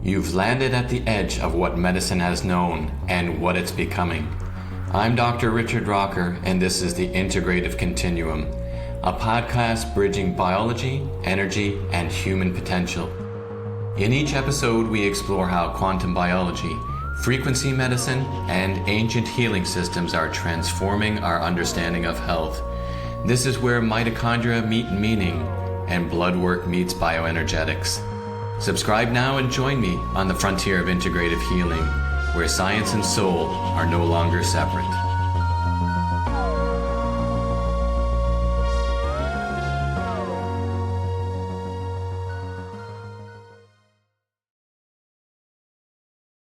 You've landed at the edge of what medicine has known and what it's becoming. I'm Dr. Richard Rocker, and this is the Integrative Continuum, a podcast bridging biology, energy, and human potential. In each episode, we explore how quantum biology, frequency medicine, and ancient healing systems are transforming our understanding of health. This is where mitochondria meet meaning and blood work meets bioenergetics. Subscribe now and join me on the frontier of integrative healing, where science and soul are no longer separate.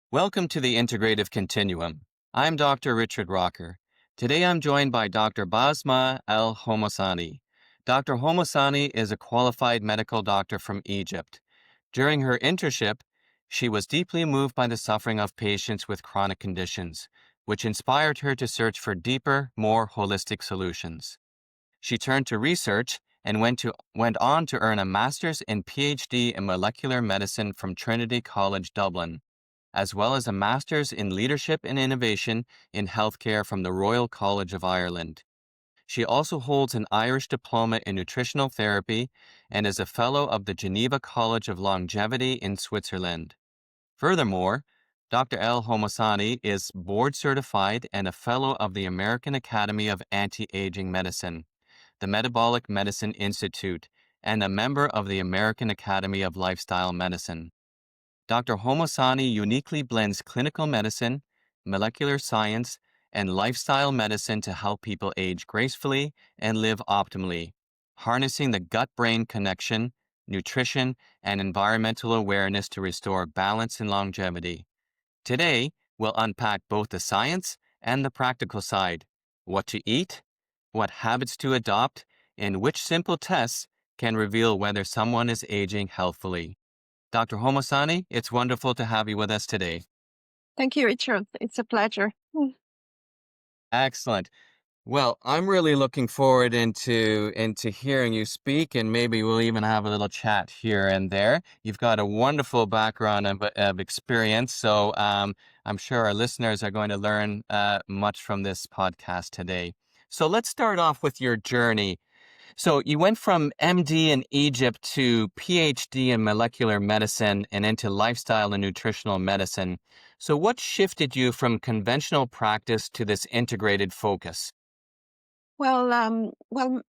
Welcome to the Integrative Continuum. I'm Dr. Richard Rocker. Today I'm joined by Dr. Basma Al-Homosani. Dr. Homosani is a qualified medical doctor from Egypt. During her internship, she was deeply moved by the suffering of patients with chronic conditions, which inspired her to search for deeper, more holistic solutions. She turned to research and went on to earn a master's and PhD in molecular medicine from Trinity College Dublin, as well as a master's in leadership and innovation in healthcare from the Royal College of Ireland. She also holds an Irish diploma in nutritional therapy and is a fellow of the Geneva College of Longevity in Switzerland. Furthermore, Dr. El-Homosani is board certified and a fellow of the American Academy of Anti-Aging Medicine, the Metabolic Medicine Institute, and a member of the American Academy of Lifestyle Medicine. Dr. Homosani uniquely blends clinical medicine, molecular science, and lifestyle medicine to help people age gracefully and live optimally, harnessing the gut-brain connection, nutrition, and environmental awareness to restore balance and longevity. Today, we'll unpack both the science and the practical side, what to eat, what habits to adopt, and which simple tests can reveal whether someone is aging healthfully. Dr. Homosani, it's wonderful to have you with us today. Thank you, Richard. It's a pleasure. Excellent. Well, I'm really looking forward into hearing you speak, and maybe we'll even have a little chat here and there. You've got a wonderful background of experience, so I'm sure our listeners are going to learn much from this podcast today. So let's start off with your journey. So you went from MD in Egypt to PhD in molecular medicine and into lifestyle and nutritional medicine. So what shifted you from conventional practice to this integrated focus? Well,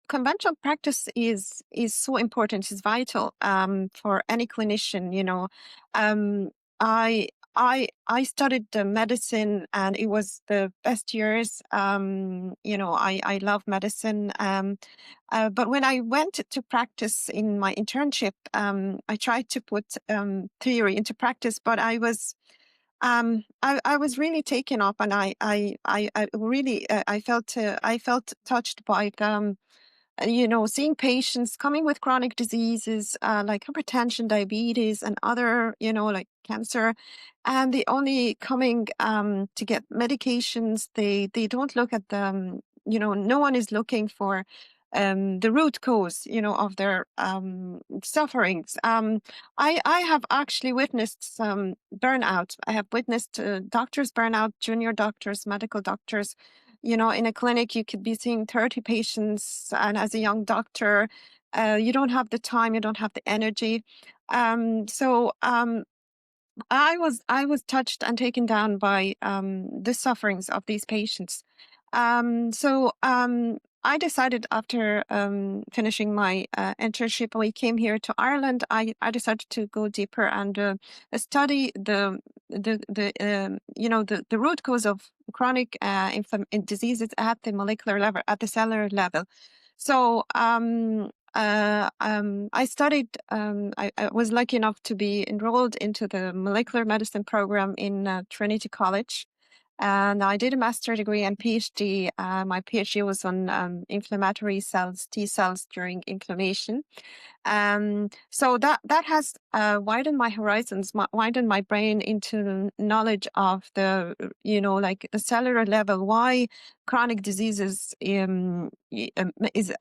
conventional practice is so important. It's vital for any clinician. Um, I I studied medicine, and it was the best years. I love medicine. But when I went to practice in my internship, I tried to put theory into practice, but I was really taken up, and I really I felt touched by seeing patients coming with chronic diseases like hypertension, diabetes, and other like cancer, and they only coming to get medications. They don't look at them. No one is looking for the root cause of their sufferings. I have actually witnessed some burnout. I have witnessed doctors burnout, junior doctors, medical doctors. In a clinic, you could be seeing 30 patients, and as a young doctor, you don't have the time, you don't have the energy. So I was touched and taken down by the sufferings of these patients. So I decided after finishing my internship, we came here to Ireland. I decided to go deeper and study the root cause of chronic diseases at the molecular level, at the cellular level. So I studied. I was lucky enough to be enrolled into the molecular medicine program in Trinity College. And I did a master's degree and PhD. My PhD was on inflammatory cells, T cells during inflammation. So that has widened my horizons, widened my brain into knowledge of the, like the cellular level, why chronic diseases is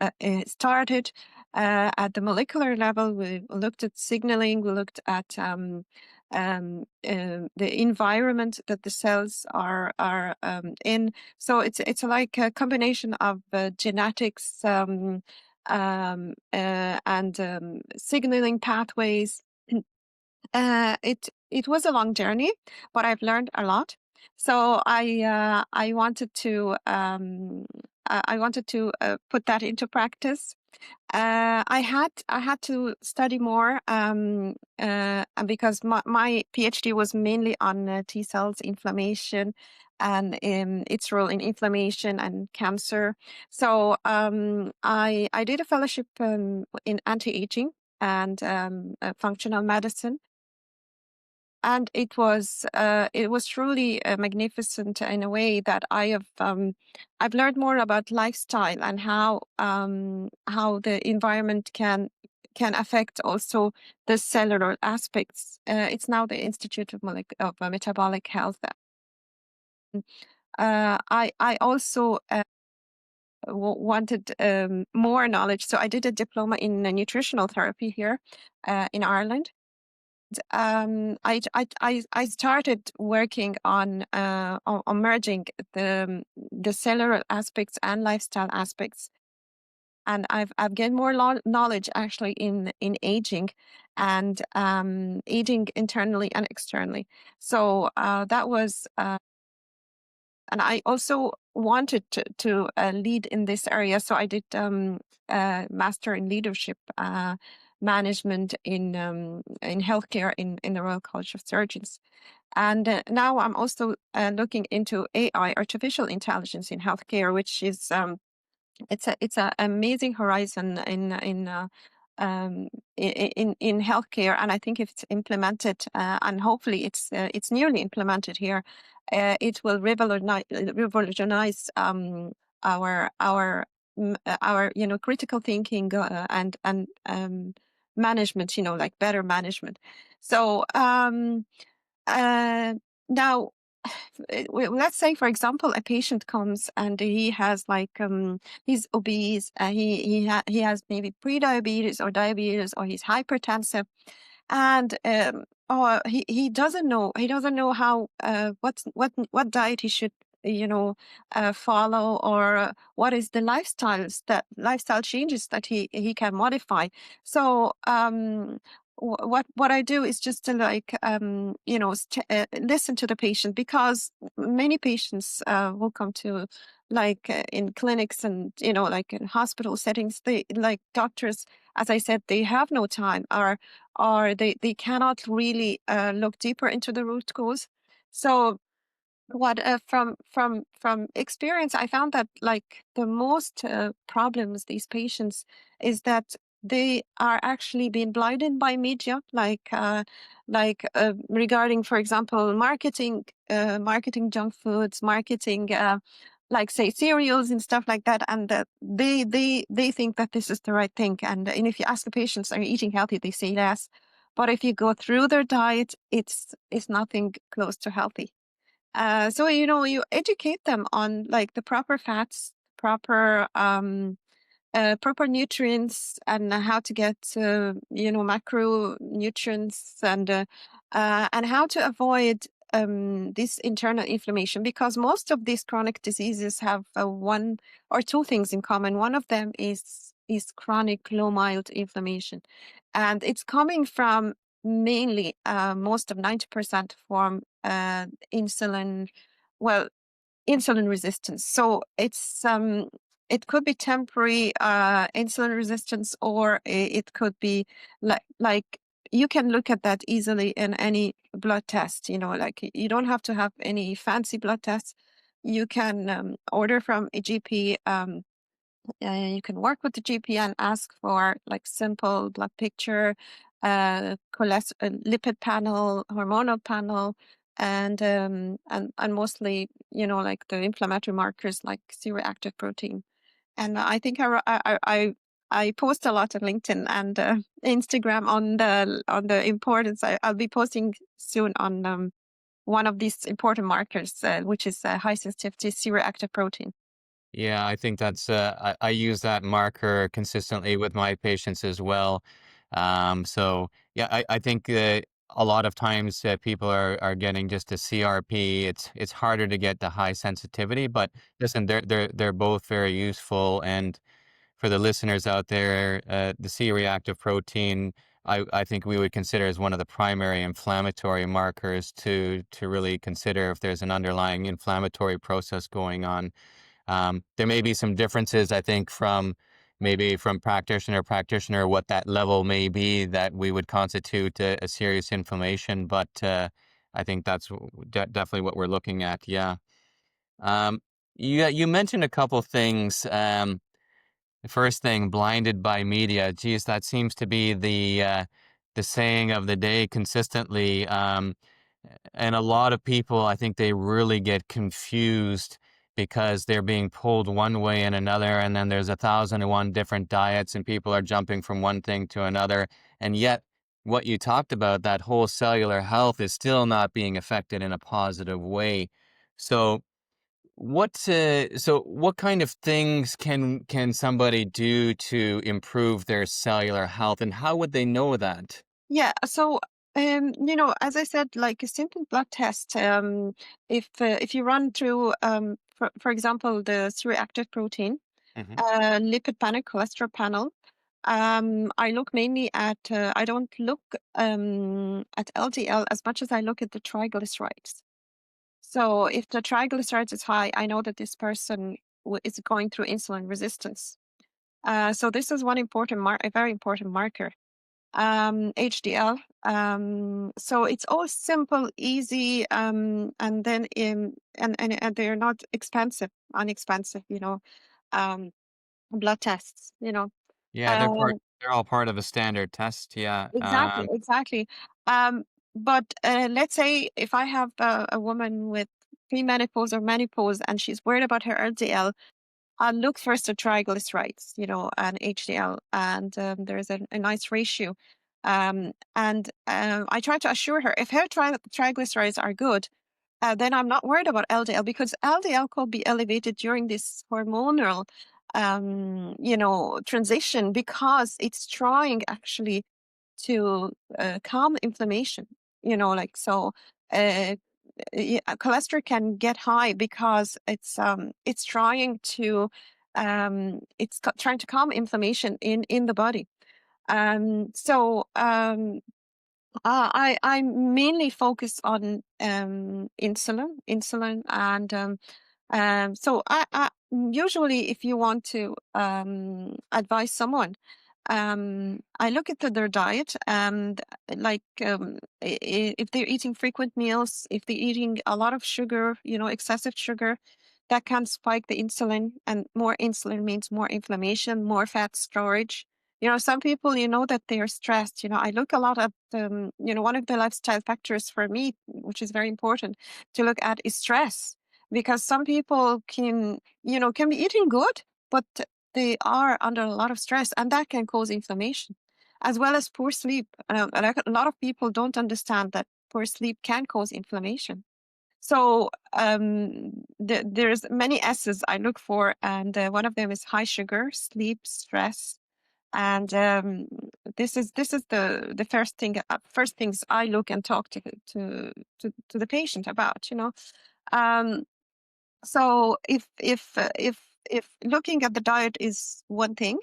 started. At the molecular level, we looked at signaling, we looked at the environment that the cells are in. So it's like a combination of genetics and signaling pathways. It was a long journey, but I've learned a lot. So I wanted to put that into practice. I had to study more because my PhD was mainly on T cells inflammation and its role in inflammation and cancer. So I did a fellowship in anti-aging and functional medicine, and it was truly magnificent in a way that I've learned more about lifestyle and how the environment can affect also the cellular aspects. It's now the Institute of Metabolic Health. I also wanted more knowledge, so I did a diploma in nutritional therapy here in Ireland. I started working on merging the cellular aspects and lifestyle aspects, and I've gained more knowledge actually in aging and aging internally and externally. So that was and I also wanted to lead in this area, so I did master in leadership management in healthcare in the Royal College of Surgeons. And now I'm also looking into AI, artificial intelligence in healthcare, which is it's a amazing horizon in healthcare, and I think if it's implemented, and hopefully it's nearly implemented here, it will revolutionize our critical thinking and management, like better management. So now let's say, for example, a patient comes and he has he's obese, he has maybe pre-diabetes or diabetes, or he's hypertensive, and or he doesn't know how what diet he should follow, or what is the lifestyle changes that he can modify. So what I do is just to listen to the patient, because many patients will come to in clinics and like in hospital settings, they like doctors, as I said, they have no time, or they cannot really look deeper into the root cause. So what from experience, I found that like the most problems these patients is that they are actually being blinded by media, regarding, for example, marketing junk foods, marketing like say cereals and stuff like that, and that they think that this is the right thing. And if you ask the patients, are you eating healthy, they say yes, but if you go through their diet, it's nothing close to healthy. So you educate them on like the proper fats, proper nutrients, and how to get macronutrients, and how to avoid this internal inflammation, because most of these chronic diseases have one or two things in common. One of them is chronic low mild inflammation, and it's coming from mainly most of 90% from insulin, well, insulin resistance. So it could be temporary insulin resistance, or it could be like you can look at that easily in any blood test. Like you don't have to have any fancy blood tests. You can order from a GP. You can work with the GP and ask for like simple blood picture, lipid panel, hormonal panel, and mostly like the inflammatory markers like C-reactive protein. And I think I post a lot on LinkedIn and Instagram on the importance. I'll be posting soon on one of these important markers, which is high sensitivity C-reactive protein. Yeah, I think that's I use that marker consistently with my patients as well. So yeah, I think a lot of times people are getting just a CRP. It's harder to get the high sensitivity, but listen, they're both very useful. And for the listeners out there, the C-reactive protein, I think we would consider as one of the primary inflammatory markers to really consider if there's an underlying inflammatory process going on. There may be some differences, I think, from maybe from practitioner to practitioner, what that level may be that we would constitute a serious inflammation. But I think that's definitely what we're looking at. Yeah. Um, you mentioned a couple things. The first thing, blinded by media. Geez, that seems to be the saying of the day consistently. And a lot of people, I think they really get confused because they're being pulled one way and another, and then there's 1,001 different diets, and people are jumping from one thing to another. And yet, what you talked about, that whole cellular health, is still not being affected in a positive way. So, what kind of things can somebody do to improve their cellular health, and how would they know that? Yeah, so as I said, like a simple blood test, if you run through, for example, the C-reactive protein, Hmm. lipid panel, cholesterol panel, I look mainly at, I don't look at LDL as much as I look at the triglycerides. So if the triglycerides is high, I know that this person is going through insulin resistance. So this is one important a very important marker. HDL. So it's all simple, easy, and then and they're not inexpensive, um, blood tests. Yeah, Uh, they're all part of a standard test. Yeah. exactly, exactly. Um, but let's say if I have a woman with premenopause or menopause and she's worried about her LDL, I'll look first at triglycerides, and HDL, and there's a nice ratio. And I try to assure her if her triglycerides are good, then I'm not worried about LDL because LDL could be elevated during this hormonal, transition because it's trying actually to calm inflammation. Like so. Uh, Cholesterol can get high because it's trying to trying to calm inflammation in the body. So I mainly focus on insulin, and so I usually if you want to advise someone, I look at their diet and like if they're eating frequent meals, if they're eating a lot of sugar, excessive sugar, that can spike the insulin, and more insulin means more inflammation, more fat storage. Some people, that they are stressed. I look a lot at, one of the lifestyle factors for me, which is very important to look at, is stress. Because some people can be eating good, but they are under a lot of stress, and that can cause inflammation, as well as poor sleep. Like a lot of people don't understand that poor sleep can cause inflammation. So there's many S's I look for, and one of them is high sugar, sleep, stress, and this is the first things I look and talk to the patient about. Um, so if looking at the diet is one thing,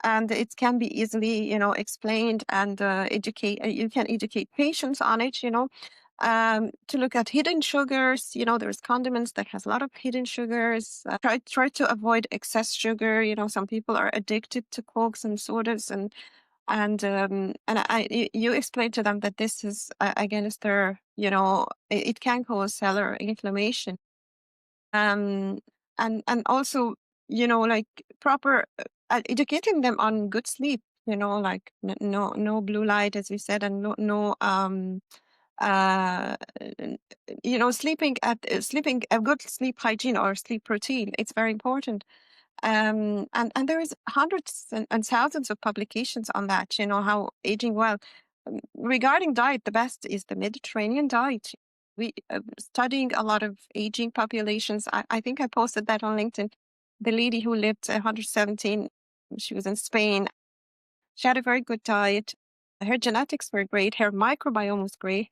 and it can be easily explained and educate you can educate patients on it, to look at hidden sugars. There's condiments that has a lot of hidden sugars. Try to avoid excess sugar. Some people are addicted to cokes and sodas, and you explain to them that this is against their, it can cause cellular inflammation. um and also, like proper educating them on good sleep, like no blue light, as we said, and no uh n- sleeping a good sleep hygiene or sleep routine. It's very important. And there is hundreds and thousands of publications on that, how aging well. Regarding diet, the best is the Mediterranean diet. We studying a lot of aging populations. I think I posted that on LinkedIn. The lady who lived 117, she was in Spain. She had a very good diet. Her genetics were great. Her microbiome was great.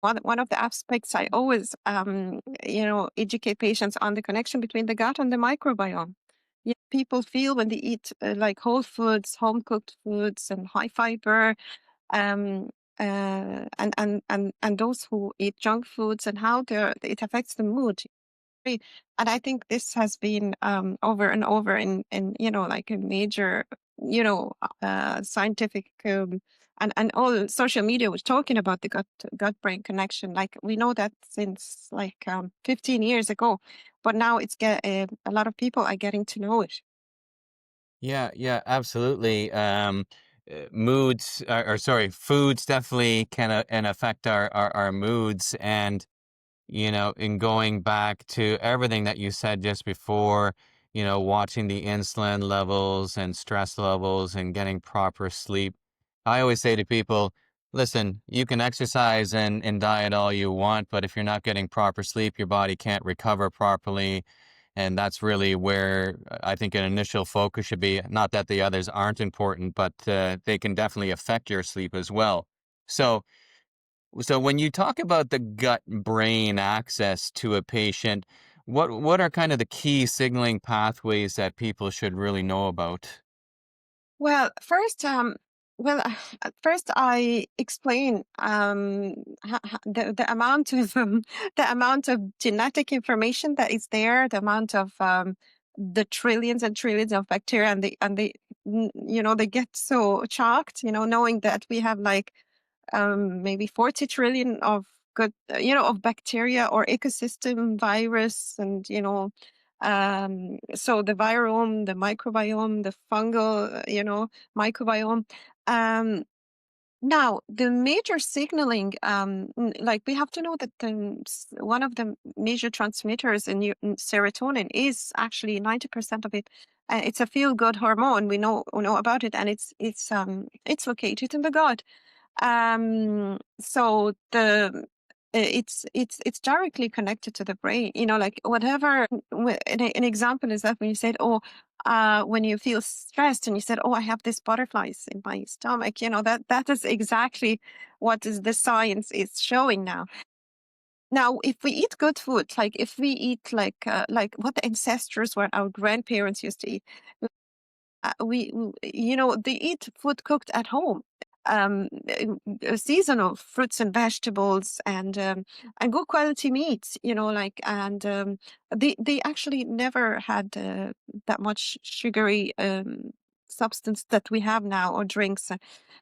One of the aspects I always, educate patients on the connection between the gut and the microbiome. Yeah, people feel when they eat like whole foods, home cooked foods, and high fiber, um, and those who eat junk foods and how it affects the mood. And I think this has been over and over in like a major scientific and all social media was talking about the gut brain connection. Like we know that since like 15 years ago, but now a lot of people are getting to know it. Yeah, yeah, absolutely. Moods, or sorry, foods definitely can and affect our moods. And in going back to everything that you said just before, watching the insulin levels and stress levels and getting proper sleep. I always say to people, listen, you can exercise and diet all you want, but if you're not getting proper sleep, your body can't recover properly. And that's really where I think an initial focus should be. Not that the others aren't important, but they can definitely affect your sleep as well. So, so when you talk about the gut-brain access to a patient, what are kind of the key signaling pathways that people should really know about? Well, at first I explain the amount of the amount of genetic information that is there, the amount of the trillions and trillions of bacteria, and they get so shocked, knowing that we have like maybe 40 trillion of of bacteria or ecosystem virus, and so the virome, the microbiome, the fungal, microbiome. Um, Now, the major signaling, like we have to know that one of the major transmitters in serotonin is actually 90% of it. It's a feel-good hormone. We know about it, and it's located in the gut. So it's directly connected to the brain. Like whatever. An example is that when you said, "Oh, when you feel stressed," and you said, "Oh, I have these butterflies in my stomach," that is exactly what is the science is showing now. Now, if we eat good food, like if we eat like what the ancestors, what our grandparents used to eat, they eat food cooked at home, seasonal fruits and vegetables, and good quality meats, like, and they actually never had that much sugary substance that we have now, or drinks.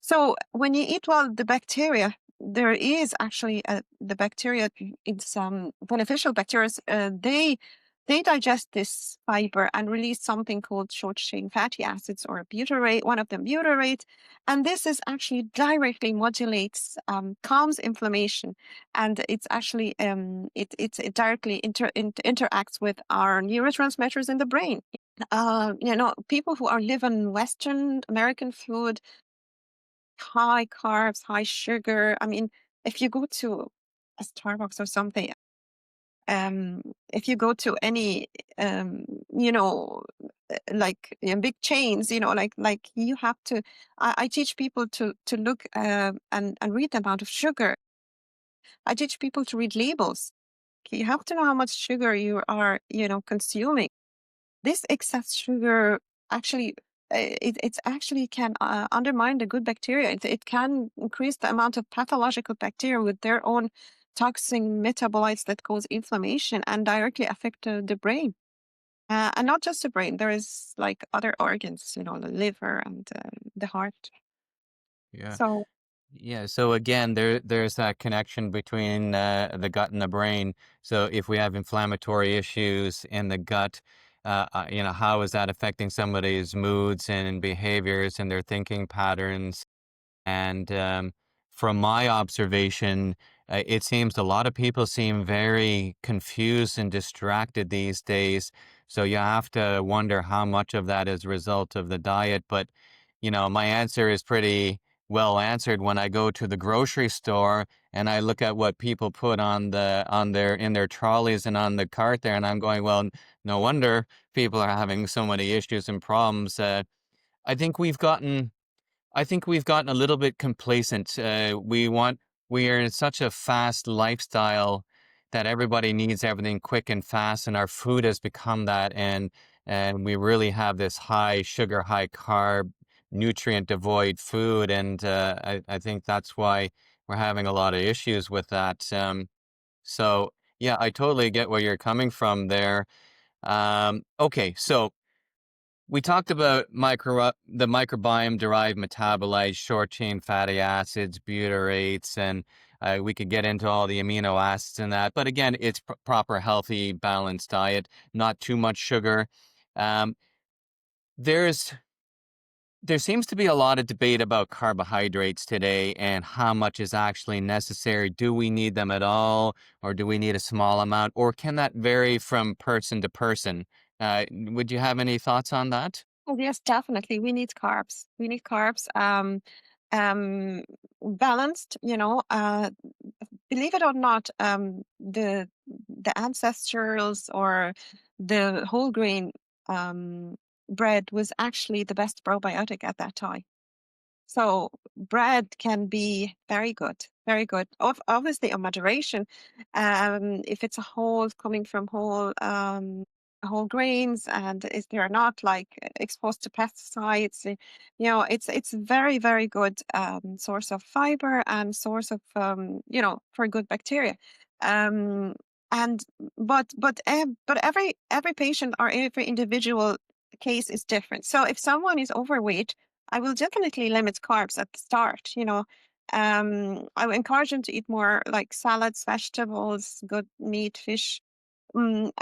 So when you eat well, the bacteria, there is actually the bacteria, it's beneficial bacteria. They digest this fiber and release something called short chain fatty acids, or butyrate, one of them butyrate. And this is actually directly modulates, calms inflammation. And it's actually, it directly interacts with our neurotransmitters in the brain. People who are live on Western American food, high carbs, high sugar. I mean, if you go to a Starbucks or something, if you go to any um, you know like big chains, like you have to, I teach people to look and read the amount of sugar. I teach people to read labels. You have to know how much sugar you are consuming. This excess sugar actually, it's actually can undermine the good bacteria. It can increase the amount of pathological bacteria with their own toxin metabolites that cause inflammation and directly affect the brain. And not just the brain, there is like other organs, the liver and the heart. Yeah. So Yeah, so again, there's that connection between the gut and the brain. So if we have inflammatory issues in the gut, how is that affecting somebody's moods and behaviors and their thinking patterns? And from my observation, it seems a lot of people seem very confused and distracted these days. So you have to wonder how much of that is a result of the diet. But, my answer is pretty well answered when I go to the grocery store and I look at what people put in their trolleys and on the cart there, and I'm going, well, no wonder people are having so many issues and problems. I think we've gotten I think we've gotten a little bit complacent. We are in such a fast lifestyle that everybody needs everything quick and fast, and our food has become that. And we really have this high sugar, high carb, nutrient devoid food, and I think that's why we're having a lot of issues with that. So yeah, I totally get where you're coming from there. Okay, so we talked about the microbiome derived metabolites, short chain fatty acids, butyrates, and we could get into all the amino acids in that. But again, it's proper, healthy, balanced diet, not too much sugar. Um, there's there seems to be a lot of debate about carbohydrates today and how much is actually necessary. Do we need them at all, or do we need a small amount, or can that vary from person to person? Would you have any thoughts on that? Oh, yes, definitely. We need carbs. We need carbs. Um, Balanced, believe it or not, the ancestrals or the whole grain bread was actually the best probiotic at that time. So bread can be very good, very good. Obviously, a moderation. If it's a whole coming from whole grains, and if they're not like exposed to pesticides, it's very, very good source of fiber and source of for good bacteria. Um, and but every patient or every individual case is different. So if someone is overweight, I will definitely limit carbs at the start, I would encourage them to eat more like salads, vegetables, good meat, fish, and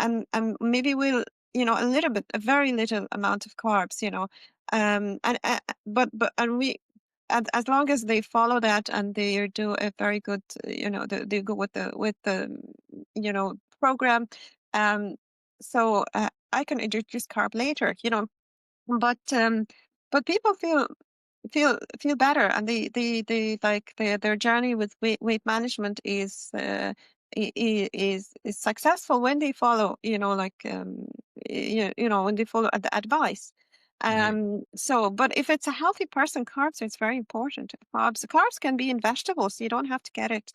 maybe a little bit, a very little amount of carbs, and but and we, and as long as they follow that and they do a very good, they go with the program, um, so I can introduce carb later, but people feel better, and they like their journey with weight management is is successful when they follow, when they follow the advice. Right. So but if it's a healthy person, carbs is very important. Carbs can be in vegetables. You don't have to get it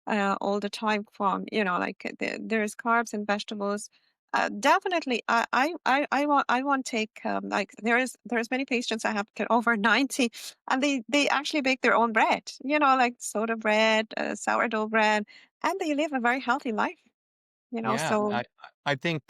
all the time from, like there's carbs in vegetables. Definitely, I won't take like there's many patients I have that are over 90, and they actually bake their own bread, like soda bread, sourdough bread, and they live a very healthy life, Yeah, so I think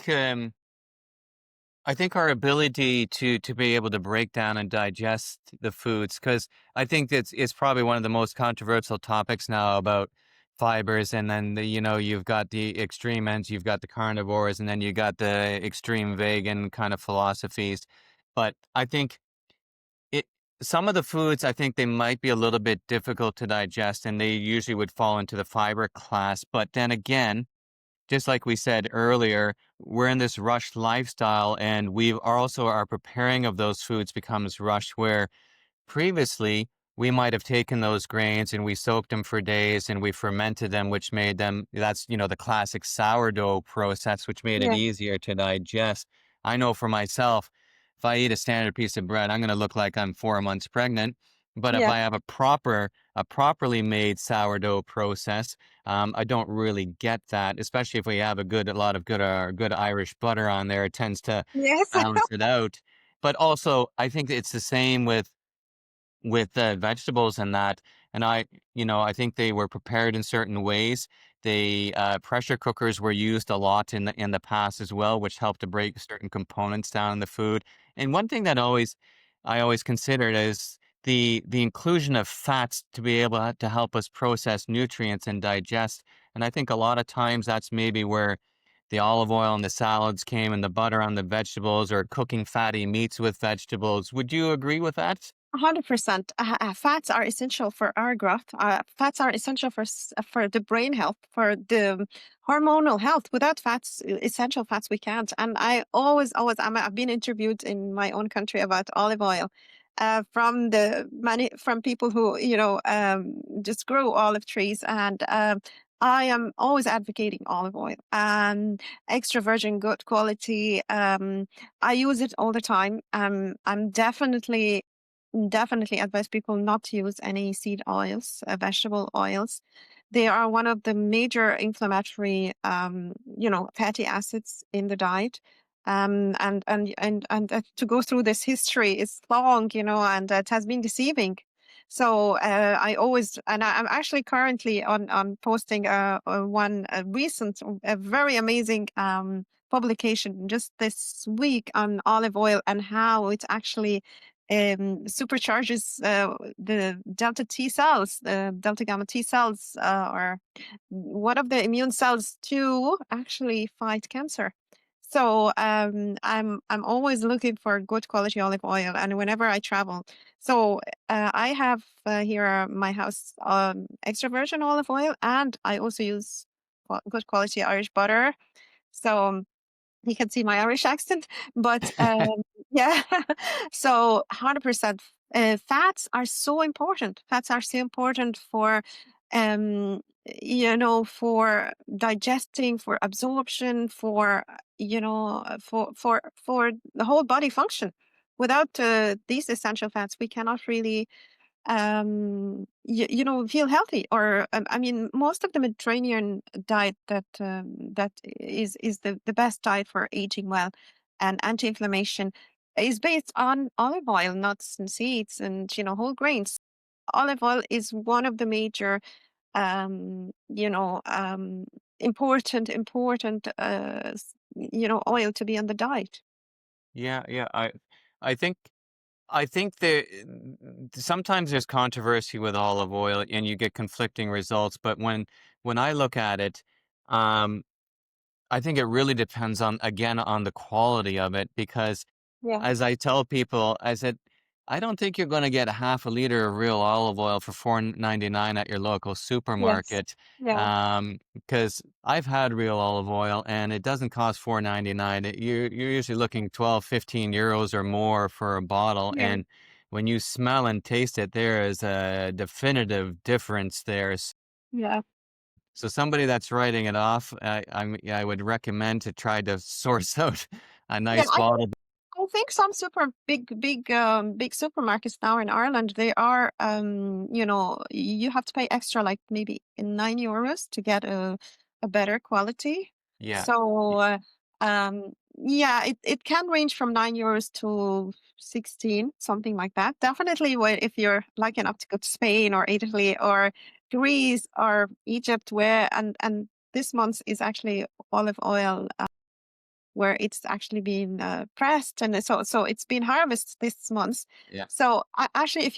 I think our ability to be able to break down and digest the foods, because I think it's probably one of the most controversial topics now about fibers, and then you've got the extreme ends, you've got the carnivores, and then you got the extreme vegan kind of philosophies. But I think it some of the foods, I think they might be a little bit difficult to digest, and they usually would fall into the fiber class. But then again, just like we said earlier, we're in this rushed lifestyle, and we are also our preparing of those foods becomes rushed, where previously, we might have taken those grains and we soaked them for days and we fermented them, which made them, that's, the classic sourdough process, which made it yeah, easier to digest. I know for myself, if I eat a standard piece of bread, I'm going to look like I'm 4 months pregnant. But if yeah, I have a properly made sourdough process, I don't really get that, especially if we have a lot of good Irish butter on there. It tends to yes, balance it out. But also, I think it's the same with vegetables and that. And I think they were prepared in certain ways. They pressure cookers were used a lot in the past as well, which helped to break certain components down in the food. And one thing that I always considered is the inclusion of fats to be able to help us process nutrients and digest. And I think a lot of times that's maybe where the olive oil and the salads came, and the butter on the vegetables, or cooking fatty meats with vegetables. Would you agree with that? 100%. Fats are essential for our growth. Fats are essential for the brain health, for the hormonal health. Without fats, essential fats, we can't. And I always, I've been interviewed in my own country about olive oil, from people who just grow olive trees, and I am always advocating olive oil and extra virgin good quality. I use it all the time. I'm definitely definitely advise people not to use any seed oils, vegetable oils. They are one of the major inflammatory, fatty acids in the diet. To go through this history is long, and it has been deceiving. So I always, and I'm actually currently on posting a recent, a very amazing publication just this week on olive oil and how it actually supercharges the delta T cells, the delta gamma T cells are one of the immune cells to actually fight cancer. So I'm always looking for good quality olive oil, and whenever I travel, so I have here at my house extra virgin olive oil, and I also use good quality Irish butter. So you can see my Irish accent, but yeah. So 100%. Fats are so important. Fats are so important for, for digesting, for absorption, for, for the whole body function. Without these essential fats, we cannot really feel healthy. Or I mean, most of the Mediterranean diet that is the best diet for aging well and anti-inflammation is based on olive oil, nuts and seeds, and whole grains. Olive oil is one of the major um you know um important oil to be on the diet. Yeah, yeah. I think I think that sometimes there's controversy with olive oil and you get conflicting results, but when I look at it, um, I think it really depends on again on the quality of it because Yeah. as I tell people, I said, I don't think you're going to get a half a liter of real olive oil for 4.99 at your local Yes. supermarket. Yeah. Because I've had real olive oil and it doesn't cost 4.99. You're usually looking 12, 15 euros or more for a bottle. Yeah. And when you smell and taste it, there is a definitive difference there. Yeah. So somebody that's writing it off, I would recommend to try to source out a Yeah. nice bottle. I think some big supermarkets now in Ireland, they are, you have to pay extra, like maybe €9 to get a better quality. Yeah. So, yeah, it can range from €9 to 16, something like that. Definitely, if you're lucky enough to go to Spain or Italy or Greece or Egypt, where and this month is actually olive oil where it's actually been pressed, and so it's been harvested this month. Yeah. So actually, if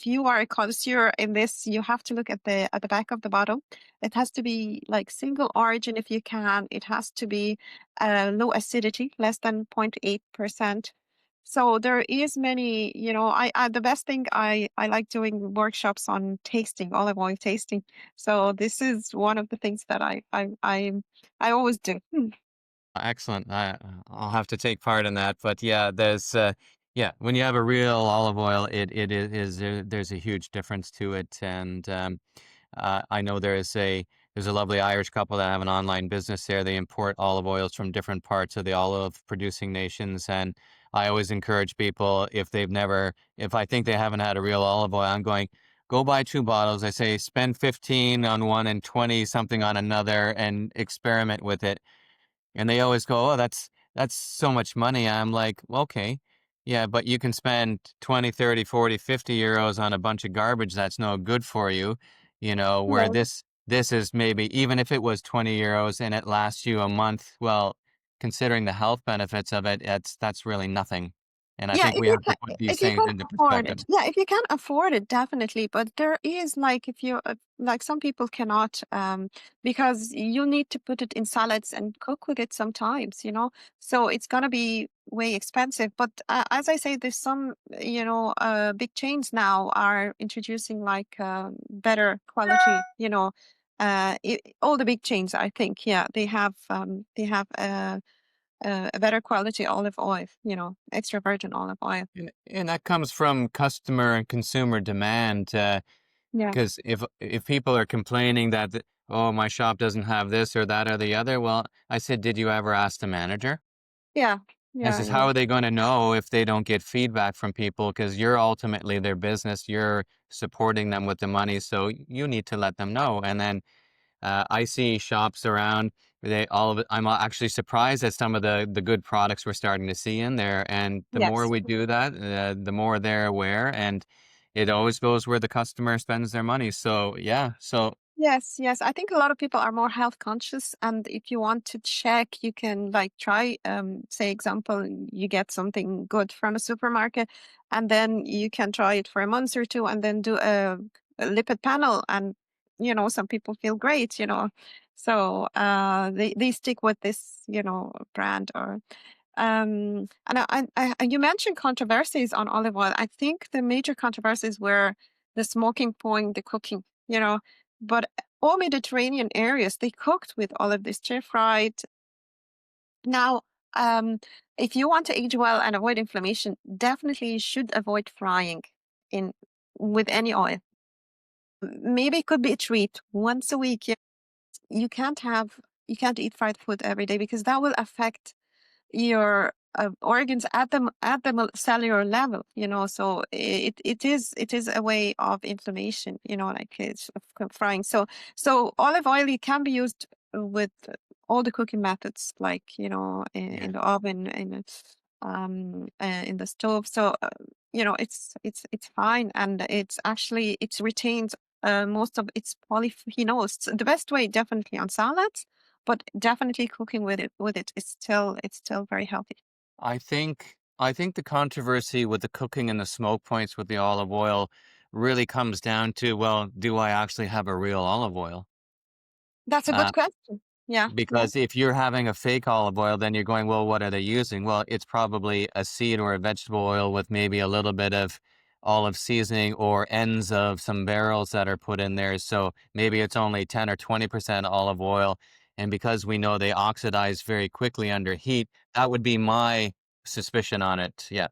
you are a connoisseur in this, you have to look at the back of the bottle. It has to be like single origin if you can. It has to be low acidity, less than 0.8%. So there is many, the best thing I like doing workshops on tasting, olive oil tasting. So this is one of the things that I always do. Excellent. I'll have to take part in that. But yeah, yeah, when you have a real olive oil, there's a huge difference to it. And I know there's a lovely Irish couple that have an online business there. They import olive oils from different parts of the olive producing nations. And I always encourage people if I think they haven't had a real olive oil, I'm going, go buy two bottles. I say spend 15 on one and 20 something on another and experiment with it and they always go, "Oh, that's so much money." I'm like, "Well, okay. Yeah, but you can spend 20, 30, 40, 50 euros on a bunch of garbage that's no good for you, where Yeah. this is maybe even if it was 20 euros and it lasts you a month, well, considering the health benefits of it, that's really nothing. And I Yeah, think we have to put these if you things can into afford perspective. it. Yeah, if you can afford it, definitely. But there is like if you like some people cannot because you need to put it in salads and cook with it sometimes. So it's gonna be way expensive. But as I say, there's some big chains now are introducing like better quality. All the big chains, I think, yeah, they have a better quality olive oil, extra virgin olive oil. And that comes from customer and consumer demand. Yeah. Because if people are complaining that, "Oh, my shop doesn't have this or that or the other," well, I said, "Did you ever ask the manager?" Yeah. It's Yeah, just how yeah. are they going to know if they don't get feedback from people? Because you're ultimately their business. You're supporting them with the money, so you need to let them know. And then I see shops around. They all of it. I'm actually surprised at some of the good products we're starting to see in there. And the more Yes. we do that, the more they're aware, and it always goes where the customer spends their money. So yeah. So Yes, yes. I think a lot of people are more health conscious, and if you want to check, you can like try, say, example, you get something good from a supermarket, and then you can try it for a month or two, and then do a lipid panel, and some people feel great, so they stick with this, brand or and you mentioned controversies on olive oil. I think the major controversies were the smoking point, the cooking, but all Mediterranean areas, they cooked with olive, they stir fried. Now, um, if you want to age well and avoid inflammation, definitely you should avoid frying in with any oil. Maybe it could be a treat once a week. You can't have you can't eat fried food every day because that will affect your organs at the cellular level, so it is a way of inflammation, like it's frying. So olive oil, it can be used with all the cooking methods, like in yeah. the oven, in the stove. So it's fine, and it retains most of its polyphenols. The best way, definitely on salads, but definitely cooking with it is still very healthy. I think the controversy with the cooking and the smoke points with the olive oil really comes down to, well, do I actually have a real olive oil? That's a Uh, good question. Yeah, yeah. because if you're having a fake olive oil, then you're going, well, what are they using? Well, it's probably a seed or a vegetable oil with maybe a little bit of olive seasoning or ends of some barrels that are put in there. So maybe it's only 10 or 20% olive oil. And because we know they oxidize very quickly under heat, that would be my suspicion on it. Yeah.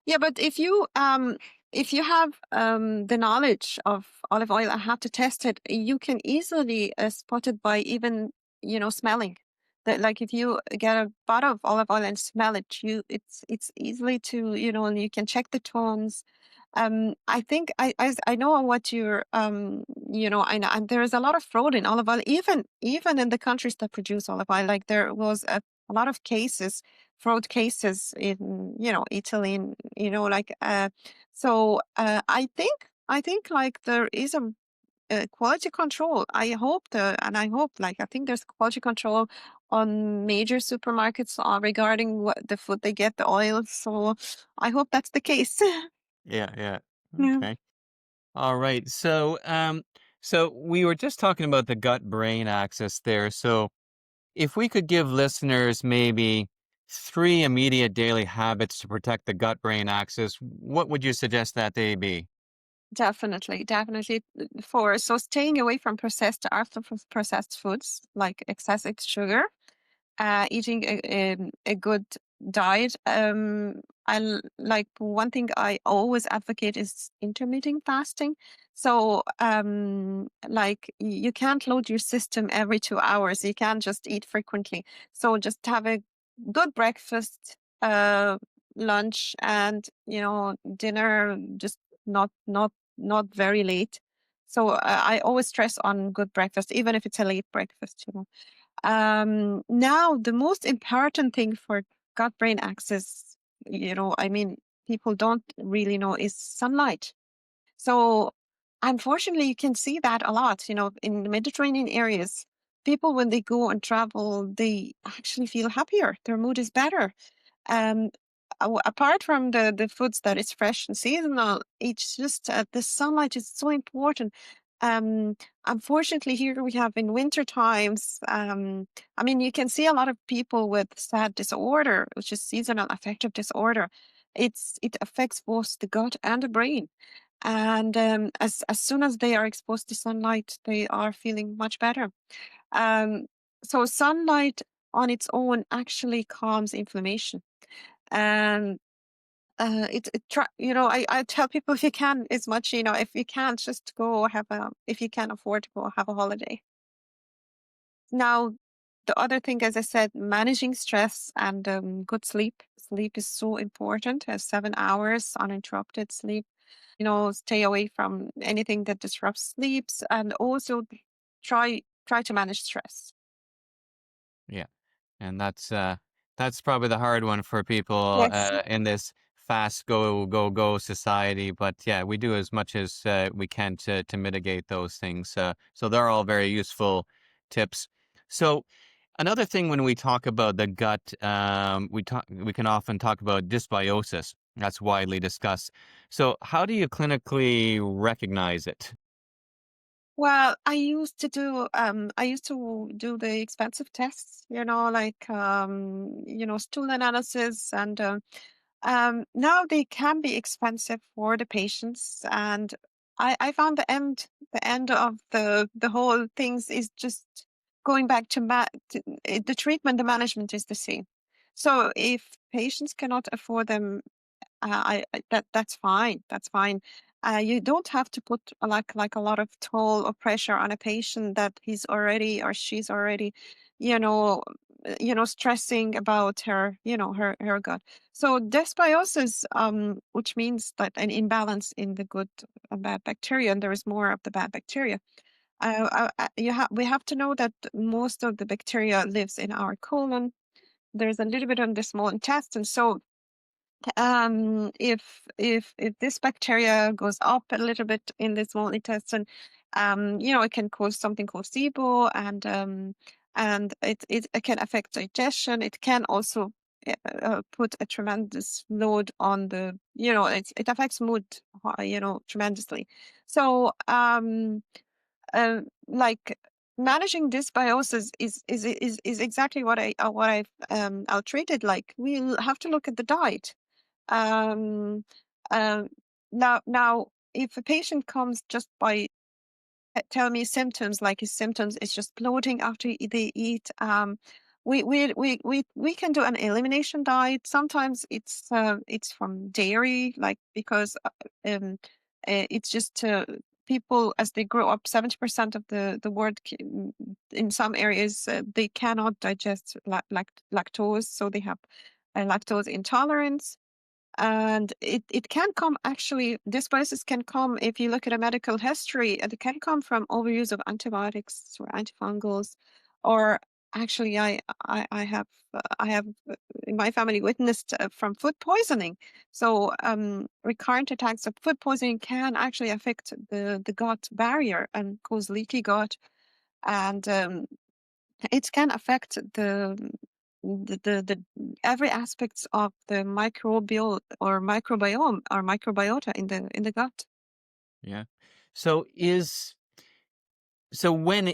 Yeah, but if you have the knowledge of olive oil and have to test it, you can easily spot it by even smelling. That, like, if you get a bottle of olive oil and smell it, it's easily to you can check the tones. I think I know what you're I know, and there is a lot of fraud in olive oil, even in the countries that produce olive oil. Like, there was a lot of fraud cases in Italy, and like I think like there is a quality control. I think there's quality control on major supermarkets regarding what the food they get, the oil. So I hope that's the case. Yeah. Yeah. Yeah. Okay. All right. So we were just talking about the gut-brain axis there. So if we could give listeners maybe three immediate daily habits to protect the gut-brain axis, what would you suggest that they be? Definitely, definitely. So staying away from processed to ultra processed foods like excessive sugar, eating a good diet. Like, one thing I always advocate is intermittent fasting. So, like, you can't load your system every 2 hours. You can't just eat frequently. So just have a good breakfast, lunch, and dinner. Just not very late. So I always stress on good breakfast, even if it's a late breakfast. Now, the most important thing for gut brain axis, I mean, people don't really know, is sunlight. So, unfortunately, you can see that a lot, in the Mediterranean areas. People, when they go and travel, they actually feel happier. Their mood is better. Um, Apart from the foods that is fresh and seasonal, it's just the sunlight is so important. Um, Unfortunately, here we have in winter times. I mean, you can see a lot of people with SAD disorder, which is seasonal affective disorder. It affects both the gut and the brain. And as soon as they are exposed to sunlight, they are feeling much better. Um, so sunlight on its own actually calms inflammation. And I tell people, if you can, as much, if you can't, just go if you can afford to go have a holiday. Now, the other thing, as I said, managing stress and good sleep. Sleep is so important. 7 hours uninterrupted sleep. Stay away from anything that disrupts sleeps, and also try to manage stress. Yeah. And that's probably the hard one for people Yes. in this fast go society. But yeah, we do as much as we can to mitigate those things. So they're all very useful tips. So another thing when we talk about the gut, we can often talk about dysbiosis. That's widely discussed. So how do you clinically recognize it? Well, I used to do the expensive tests, like stool analysis, and now they can be expensive for the patients. And I found the end of the whole things is just going back to the treatment. The management is the same. So if patients cannot afford them, that's fine. That's fine. You don't have to put like a lot of toll or pressure on a patient that he's already or she's already, you know, stressing about her gut. So dysbiosis, which means that an imbalance in the good and bad bacteria, and there is more of the bad bacteria. We have to know that most of the bacteria lives in our colon. There's a little bit on the small intestine. So if this bacteria goes up a little bit in the small intestine, it can cause something called SIBO, and it can affect digestion. It can also put a tremendous load on it affects mood, tremendously. So like managing dysbiosis is exactly I'll treat it like. We'll have to look at the diet. um, um, now, if a patient comes just by tell me symptoms, like his symptoms is just bloating after they eat, we can do an elimination diet. Sometimes it's from dairy, like because it's just people as they grow up, 70% of the world in some areas they cannot digest lactose, so they have a lactose intolerance. And it can come, actually, this crisis can come if you look at a medical history, and it can come from overuse of antibiotics or antifungals, or actually I have in my family witnessed from food poisoning. So recurrent attacks of food poisoning can actually affect the gut barrier and cause leaky gut. And it can affect the every aspects of the microbiota in the gut. Yeah. So when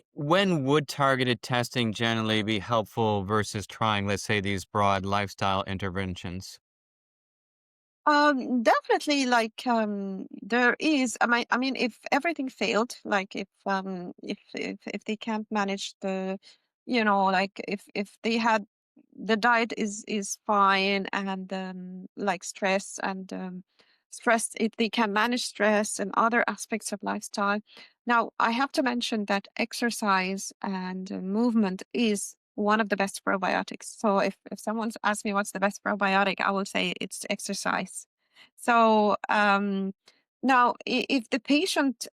would targeted testing generally be helpful versus trying, let's say, these broad lifestyle interventions? Definitely, like there is. I mean, if everything failed, like if they can't manage like if they had the diet is fine, and like stress, if they can manage stress and other aspects of lifestyle. Now, I have to mention that exercise and movement is one of the best probiotics. So if someone's asked me what's the best probiotic, I will say it's exercise. So now, if the patient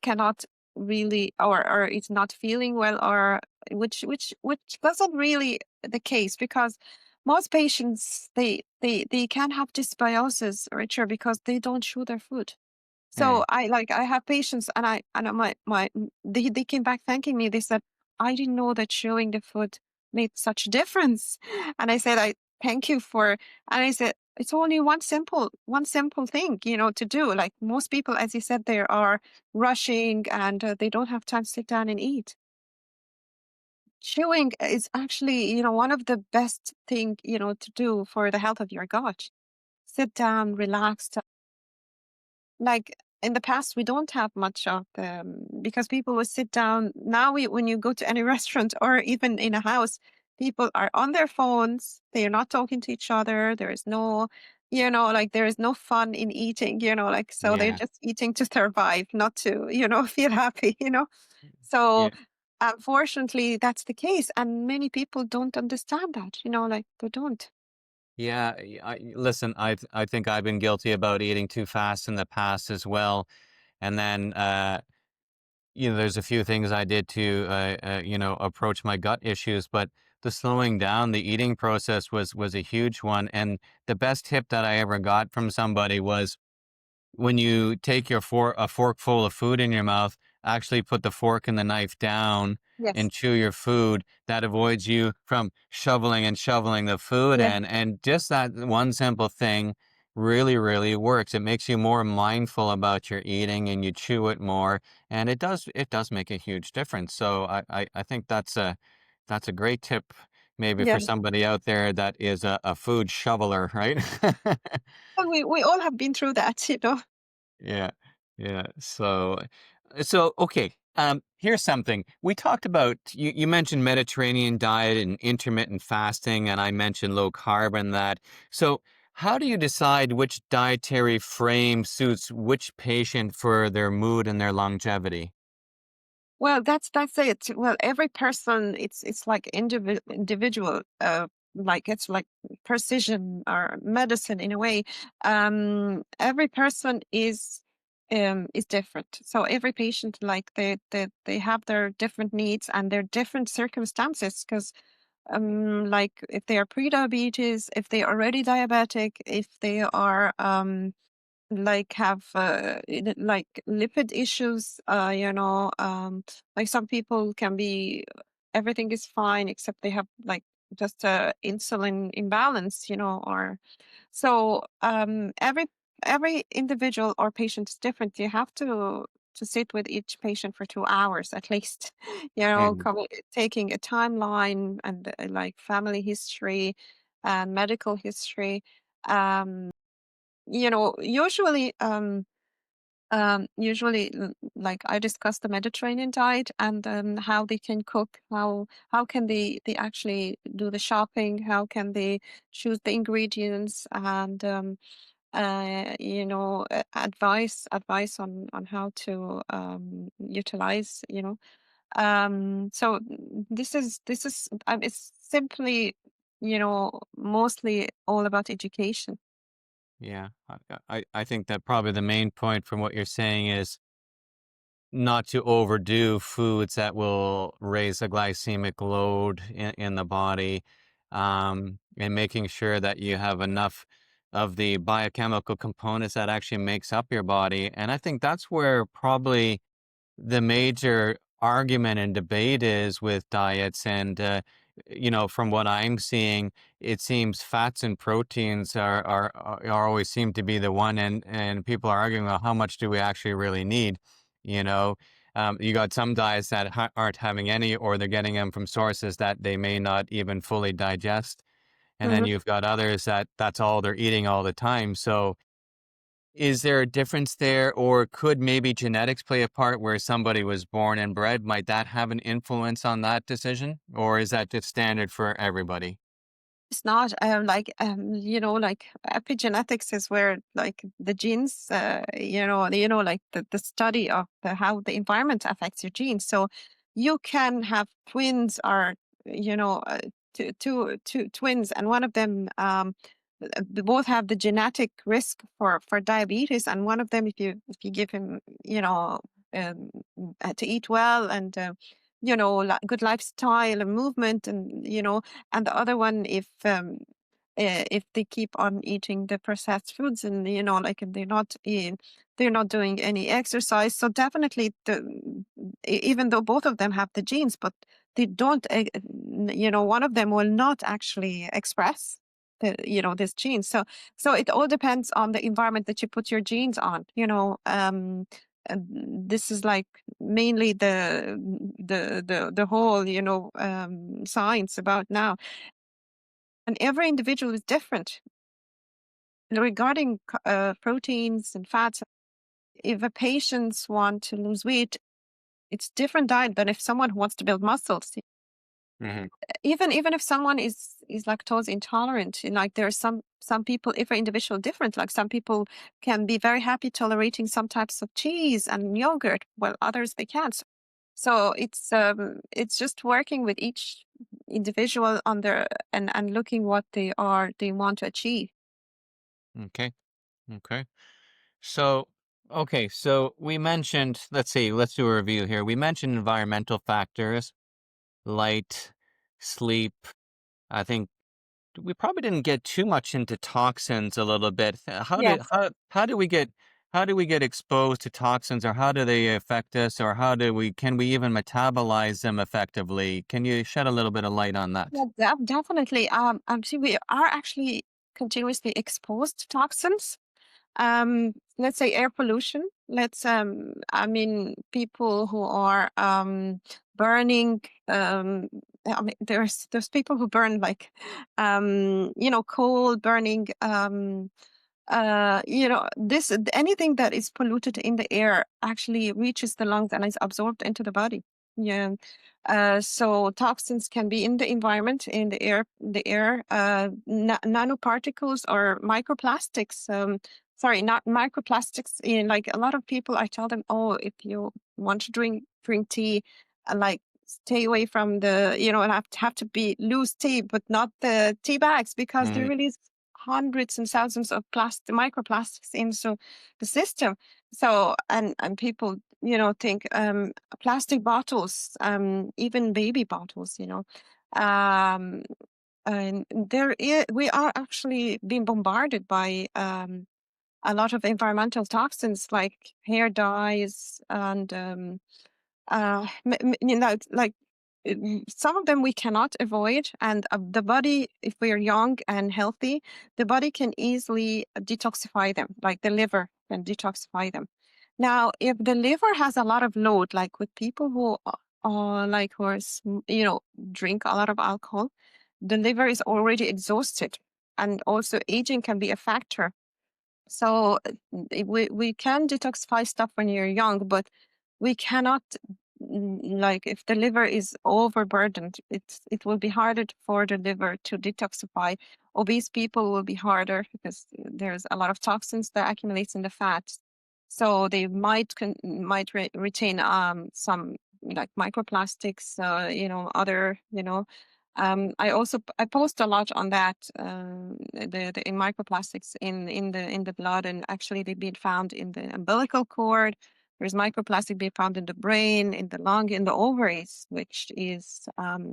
cannot really, or is not feeling well, or which doesn't really the case, because most patients, they can have dysbiosis, Richard, because they don't chew their food. So Hey, I have patients, and they came back thanking me. They said, "I didn't know that chewing the food made such a difference." And I said, "I thank you for," and I said, "It's only one simple thing, to do. Like most people, as you said, they are rushing, and they don't have time to sit down and eat. Chewing is actually, one of the best thing, to do for the health of your gut. Sit down, relax, like in the past, we don't have much of them because people will sit down. Now, when you go to any restaurant or even in a house, people are on their phones. They are not talking to each other. There is no, like there is no fun in eating, like, so they're yeah, just eating to survive, not to, feel happy. So yeah. unfortunately, that's the case, and many people don't understand that, like, they don't. Yeah, listen, I think I've been guilty about eating too fast in the past as well. And then, there's a few things I did to, approach my gut issues, but the slowing down the eating process was a huge one. And the best tip that I ever got from somebody was, when you take a fork full of food in your mouth, actually put the fork and the knife down Yes. and chew your food. That avoids you from shoveling and shoveling the food Yeah. in. And just that one simple thing really, really works. It makes you more mindful about your eating and you chew it more. And it does make a huge difference. So I think that's a great tip maybe Yeah. for somebody out there that is a food shoveler, right? Well, we all have been through that. Yeah, yeah. So okay. Here's something we talked about. You mentioned Mediterranean diet and intermittent fasting, and I mentioned low carb and that. So, how do you decide which dietary frame suits which patient for their mood and their longevity? Well, that's it. Well, every person, it's like individual. Like it's like precision or medicine in a way. Every person is different. So every patient, like they have their different needs and their different circumstances. Because like if they are pre-diabetes, if they are already diabetic, if they are like have like lipid issues, like some people can be everything is fine except they have like just a insulin imbalance, or so every individual or patient is different. You have to sit with each patient for 2 hours at least, Mhm. taking a timeline and like family history and medical history. um usually, like I discuss the Mediterranean diet and how they can cook, how can they actually do the shopping, how can they choose the ingredients, and advice on how to utilize. So it's simply mostly all about education. Yeah, I think that probably the main point from what you're saying is not to overdo foods that will raise the glycemic load in the body, and making sure that you have enough of the biochemical components that actually makes up your body. And I think that's where probably the major argument and debate is with diets. And from what I'm seeing, it seems fats and proteins are always seem to be the one. And people are arguing, well, how much do we actually really need? you know you got some diets that aren't having any, or they're getting them from sources that they may not even fully digest. And then you've got others that's all they're eating all the time. So is there a difference there, or could maybe genetics play a part where somebody was born and bred? Might that have an influence on that decision, or is that just standard for everybody? It's not like epigenetics is where like the genes, like the study of how the environment affects your genes. So you can have twins or two twins, and one of them they both have the genetic risk for diabetes, and one of them, if you give him um, to eat well and good lifestyle and movement, and and the other one, if they keep on eating the processed foods, and like they're not doing any exercise. So definitely even though both of them have the genes, but they don't one of them will not actually express this gene. So it all depends on the environment that you put your genes on. And this is like mainly the whole science about now. And every individual is different regarding proteins and fats. If a patient want to lose weight, it's different diet than if someone who wants to build muscles. Hmm. Even if someone is lactose intolerant, and like there are some people, every individual different. Like some people can be very happy tolerating some types of cheese and yogurt, while others they can't. So it's just working with each individual on their and looking what they want to achieve. Okay. Okay. So, okay. So we mentioned, let's see, let's do a review here. We mentioned environmental factors, light, sleep. I think we probably didn't get too much into toxins a little bit. Yes. How do we get exposed to toxins, or how do they affect us, or can we even metabolize them effectively? Can you shed a little bit of light on Yeah, that? definitely. See, we are actually continuously exposed to toxins. Let's say air pollution. I mean, people who are burning. I mean, there's people who burn like, coal burning. This anything that is polluted in the air actually reaches the lungs and is absorbed into the body. Yeah. So toxins can be in the environment, in the air, nanoparticles or microplastics. Sorry, not microplastics. In like a lot of people, I tell them, oh, if you want to drink tea, like stay away from and have to be loose tea, but not the tea bags because there really is hundreds and thousands of plastic microplastics into the system. So and people think plastic bottles, even baby bottles, um and we are actually being bombarded by a lot of environmental toxins like hair dyes and like some of them we cannot avoid, and the body, if we are young and healthy, the body can easily detoxify them, like the liver can detoxify them. Now, if the liver has a lot of load, like with people who drink a lot of alcohol, the liver is already exhausted, and also aging can be a factor. So we can detoxify stuff when you're young, but we cannot like if the liver is overburdened, it will be harder for the liver to detoxify. Obese people will be harder because there's a lot of toxins that accumulates in the fat. So they might retain some like microplastics, other, I post a lot on that, the in microplastics in the blood, and actually they've been found in the umbilical cord. There's microplastic being found in the brain, in the lung, in the ovaries, which is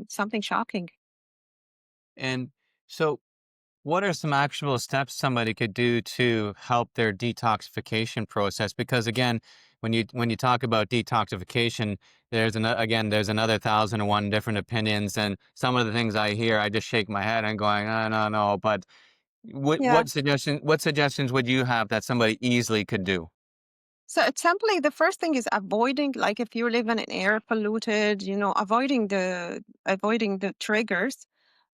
something shocking. And so, what are some actual steps somebody could do to help their detoxification process? Because again, when you talk about detoxification, there's another 1,001 different opinions, and some of the things I hear, I just shake my head and going, oh, no, no. But Yeah. what suggestions would you have that somebody easily could do? So simply the first thing is avoiding, like if you live in an air polluted, avoiding the triggers.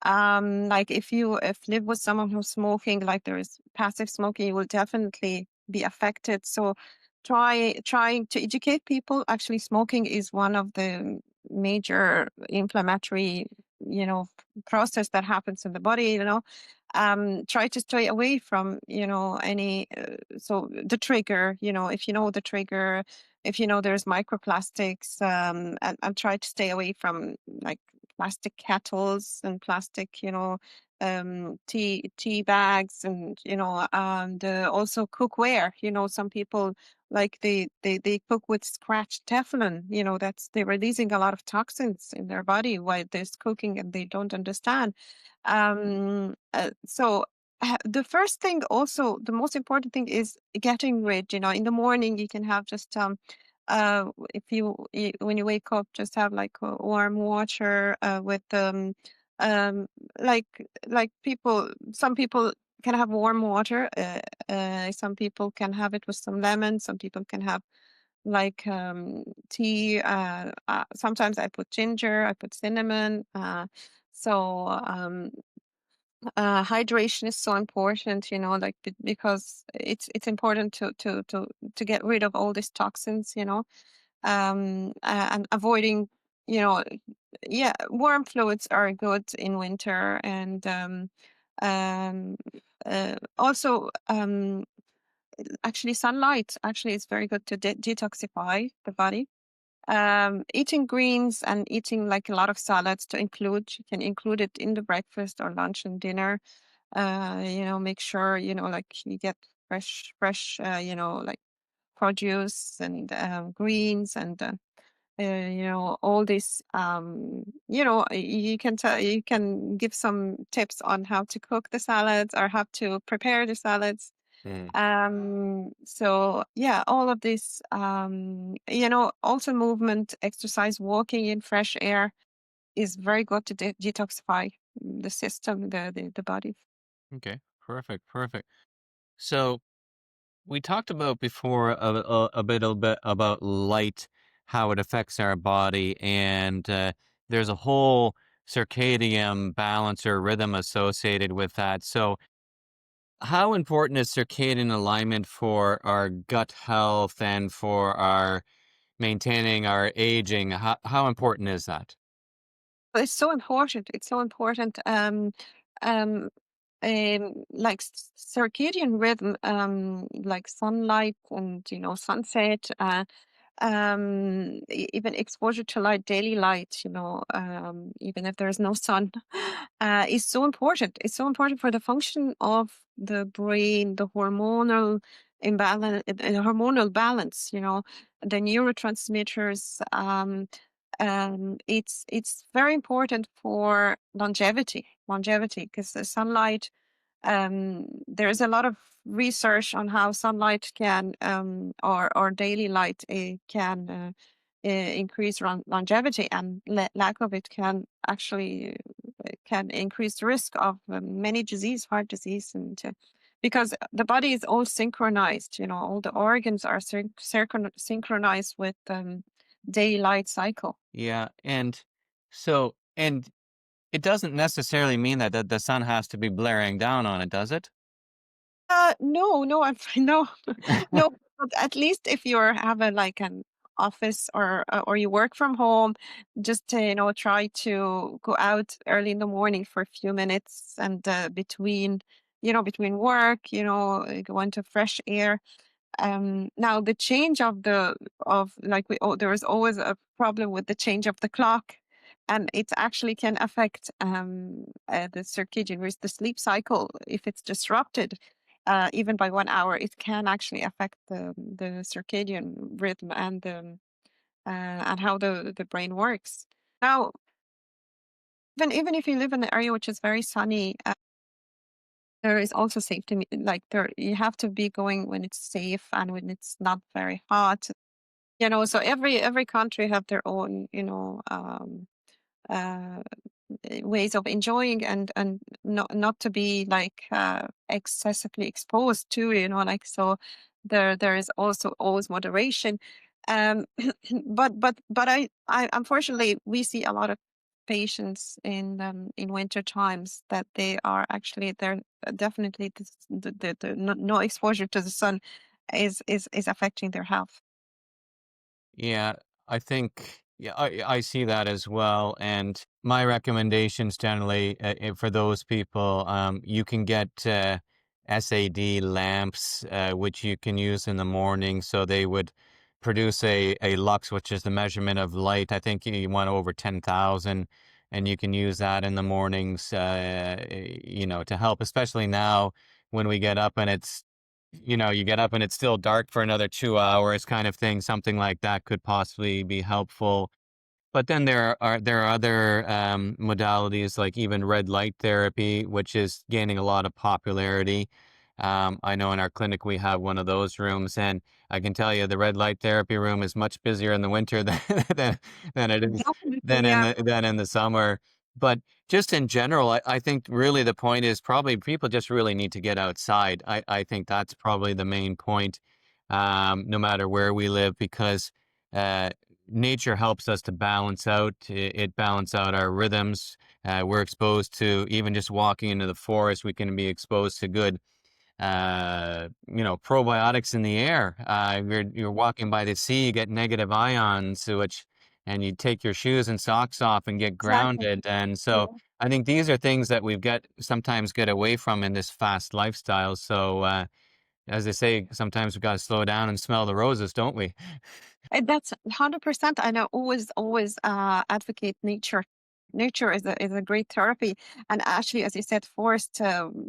Like if live with someone who's smoking, like there is passive smoking, you will definitely be affected. So trying to educate people. Actually, smoking is one of the major inflammatory, process that happens in the body. Try to stay away from any so the trigger, if you know the trigger, if you know there's microplastics, and try to stay away from like plastic kettles and plastic, tea bags, and also cookware. Some people like they cook with scratched Teflon. That's they're releasing a lot of toxins in their body while they're cooking, and they don't understand. The first thing, also the most important thing, is getting rid. In the morning you can have just if when you wake up, just have like warm water with um like some people can have warm water. Some people can have it with some lemon. Some people can have like tea. Sometimes I put ginger, I put cinnamon. So hydration is so important, like because it's important to get rid of all these toxins, and avoiding, you know, yeah, warm fluids are good in winter, and um, also actually sunlight actually is very good to detoxify the body. Eating greens and eating like a lot of salads to include, you can include it in the breakfast or lunch and dinner. Make sure, like you get fresh, like produce and greens and all this. You can give some tips on how to cook the salads or how to prepare the salads. Mm. So yeah, all of this, also movement, exercise, walking in fresh air is very good to detoxify the system, the body. Okay, perfect, perfect. So we talked about before a bit about light, how it affects our body, and there's a whole circadian balance or rhythm associated with that. So, how important is circadian alignment for our gut health and for our maintaining our aging? How important is that? It's so important. It's so important. Um, like circadian rhythm, like sunlight and sunset. Even exposure to light, daily light, even if there's no sun, is so important. It's so important for the function of the brain, the hormonal imbalance, hormonal balance, the neurotransmitters. It's very important for longevity, because the sunlight, there is a lot of research on how sunlight can, or daily light, can increase longevity, and lack of it can actually, can increase the risk of many disease, heart disease, and because the body is all synchronized, all the organs are synchronized with day light cycle. Yeah, and it doesn't necessarily mean that the sun has to be blaring down on it, does it? No, no, I'm fine. No, no. But at least if you have a like an office, or you work from home, just to, try to go out early in the morning for a few minutes, and between work, go into fresh air. Now the change of like there is always a problem with the change of the clock, and it actually can affect the circadian risk, the sleep cycle. If it's disrupted, even by 1 hour, it can actually affect the circadian rhythm, and how the brain works. Now, even if you live in an area which is very sunny, there is also safety. Like, there, you have to be going when it's safe and when it's not very hot. So every country have their own, uh, ways of enjoying, and not to be like excessively exposed to, like. So there is also always moderation. um but I unfortunately, we see a lot of patients in winter times that they are actually, they're definitely, the no exposure to the sun is affecting their health. Yeah, I think yeah, I see that as well. And my recommendations generally for those people, you can get SAD lamps, which you can use in the morning. So they would produce a lux, which is the measurement of light. I think you want over 10,000, and you can use that in the mornings, to help, especially now when we get up and you get up and it's still dark for another 2 hours kind of thing. Something like that could possibly be helpful. But then there are other modalities like even red light therapy, which is gaining a lot of popularity. I know in our clinic we have one of those rooms, and I can tell you the red light therapy room is much busier in the winter than than it is Definitely, yeah. than in the summer. But just in general, I think really the point is probably people just really need to get outside. I think that's probably the main point, no matter where we live, because uh, nature helps us to balance out. It balance out our rhythms. We're exposed to, even just walking into the forest, we can be exposed to good, probiotics in the air. You're walking by the sea, you get negative ions, and you take your shoes and socks off and get Exactly. grounded. And so Yeah. I think these are things that we've got sometimes get away from in this fast lifestyle. So As they say, sometimes we gotta slow down and smell the roses, don't we? And that's 100%. And I always advocate nature. Nature is a great therapy. And actually, as you said, forest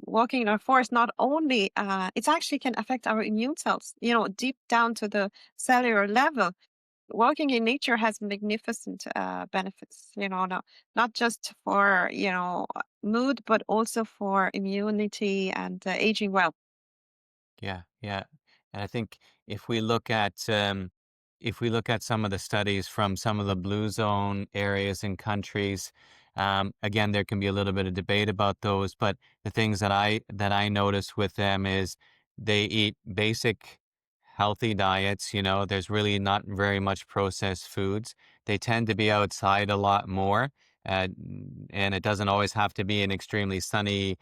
walking in a forest not only it actually can affect our immune cells. Deep down to the cellular level. Walking in nature has magnificent benefits. Not just for mood, but also for immunity and aging well. Yeah, yeah. And I think if we look at if we look at some of the studies from some of the blue zone areas and countries, again, there can be a little bit of debate about those, but the things that I notice with them is they eat basic healthy diets. There's really not very much processed foods. They tend to be outside a lot more. Uh, and it doesn't always have to be an extremely sunny,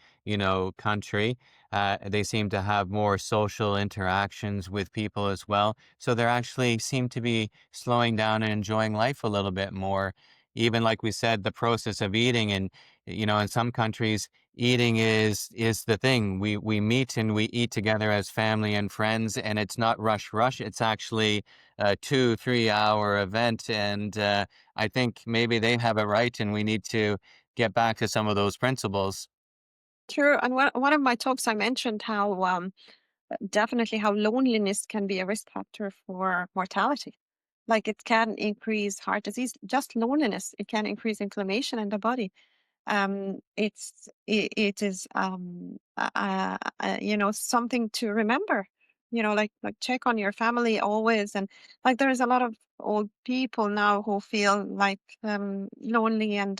country. They seem to have more social interactions with people as well. So they actually seem to be slowing down and enjoying life a little bit more. Even like we said, the process of eating, and in some countries, eating is the thing. We meet and we eat together as family and friends, and it's not rush. It's actually a 2 3 hour event, and I think maybe they have it right, and we need to get back to some of those principles. True. And one of my talks, I mentioned how definitely how loneliness can be a risk factor for mortality. Like it can increase heart disease, just loneliness. It can increase inflammation in the body. It is something to remember. Like check on your family always, and like there's a lot of old people now who feel like lonely, and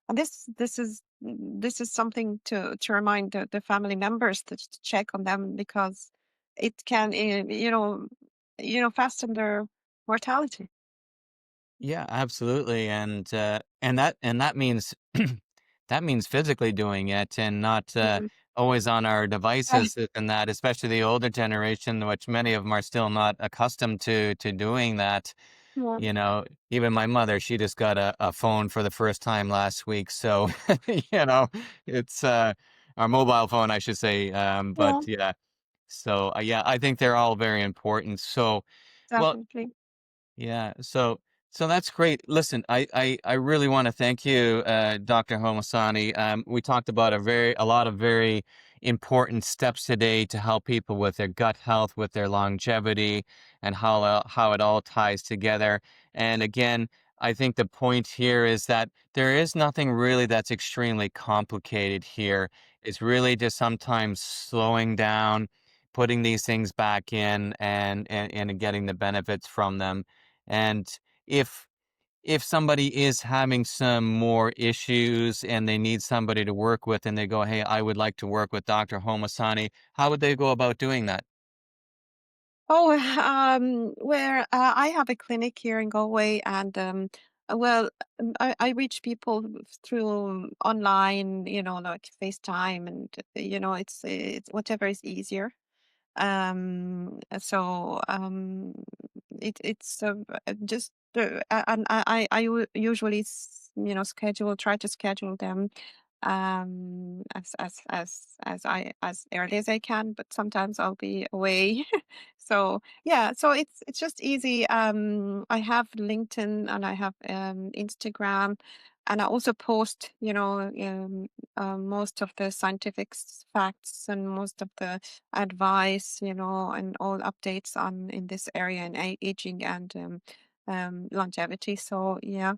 this is something to remind the family members to check on them because it can fasten their mortality. Yeah, absolutely. And that means that means physically doing it and not Mhm. always on our Right. devices and that, especially the older generation, which many of them are still not accustomed to doing that. Yeah. Even my mother, she just got a phone for the first time last week. So, you know, it's our mobile phone, I should say. But Yeah, yeah, so yeah, I think they're all very important. So, well, definitely. yeah, so that's great. Listen, I really want to thank you, Dr. Homosani. We talked about a lot of very important steps today to help people with their gut health, with their longevity, and how it all ties together. And again, I think the point here is that there is nothing really that's extremely complicated here. It's really just sometimes slowing down, putting these things back in, and getting the benefits from them. And if if somebody is having some more issues and they need somebody to work with and they go, "Hey, I would like to work with Dr. Homosani," how would they go about doing that? Oh, where I have a clinic here in Galway, and well, I reach people through online, like FaceTime, and it's whatever is easier. It's just and usually try to schedule them as early as I can, but sometimes I'll be away. So yeah, so it's just easy. I have LinkedIn and I have Instagram, and I also post, most of the facts and most of the advice, and all updates on in this area and aging and longevity. So yeah.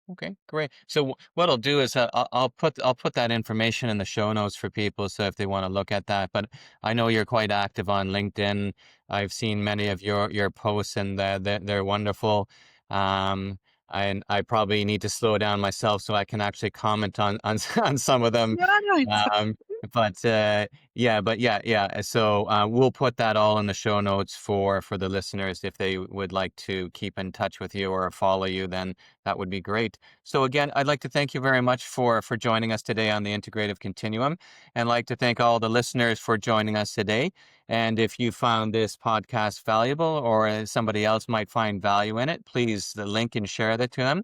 Okay, great. So what I'll do is I'll put that information in the show notes for people, so if they want to look at that. But I know you're quite active on LinkedIn. I've seen many of your posts, and they're wonderful. Um, and I probably need to slow down myself so I can actually comment on on some of them. Yeah, right. Um, but yeah. So we'll put that all in the show notes for the listeners if they would like to keep in touch with you or follow you. Then that would be great. So again, I'd like to thank you very much for joining us today on the Integrative Continuum, and like to thank all the listeners for joining us today. And if you found this podcast valuable, or somebody else might find value in it, please link and share that to them.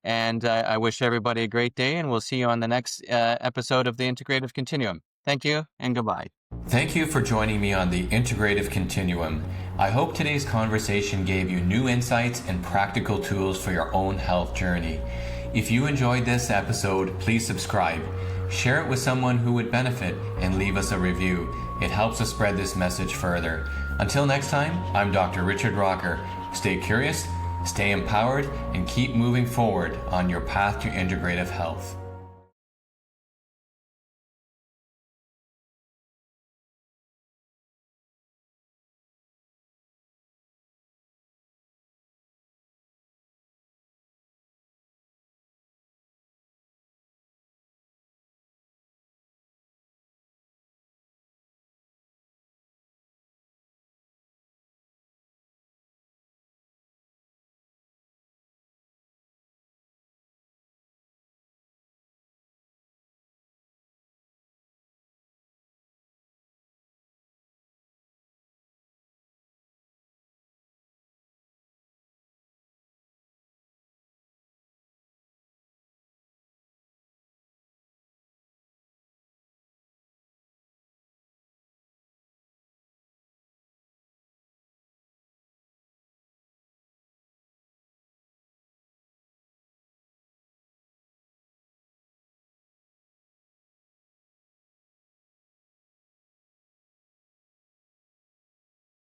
And I wish everybody a great day, and we'll see you on the next episode of the Integrative Continuum. Thank you, and goodbye. Thank you for joining me on the Integrative Continuum. I hope today's conversation gave you new insights and practical tools for your own health journey. If you enjoyed this episode, please subscribe, share it with someone who would benefit, and leave us a review. It helps us spread this message further. Until next time, I'm Dr. Richard Rocker. Stay curious, stay empowered, and keep moving forward on your path to integrative health.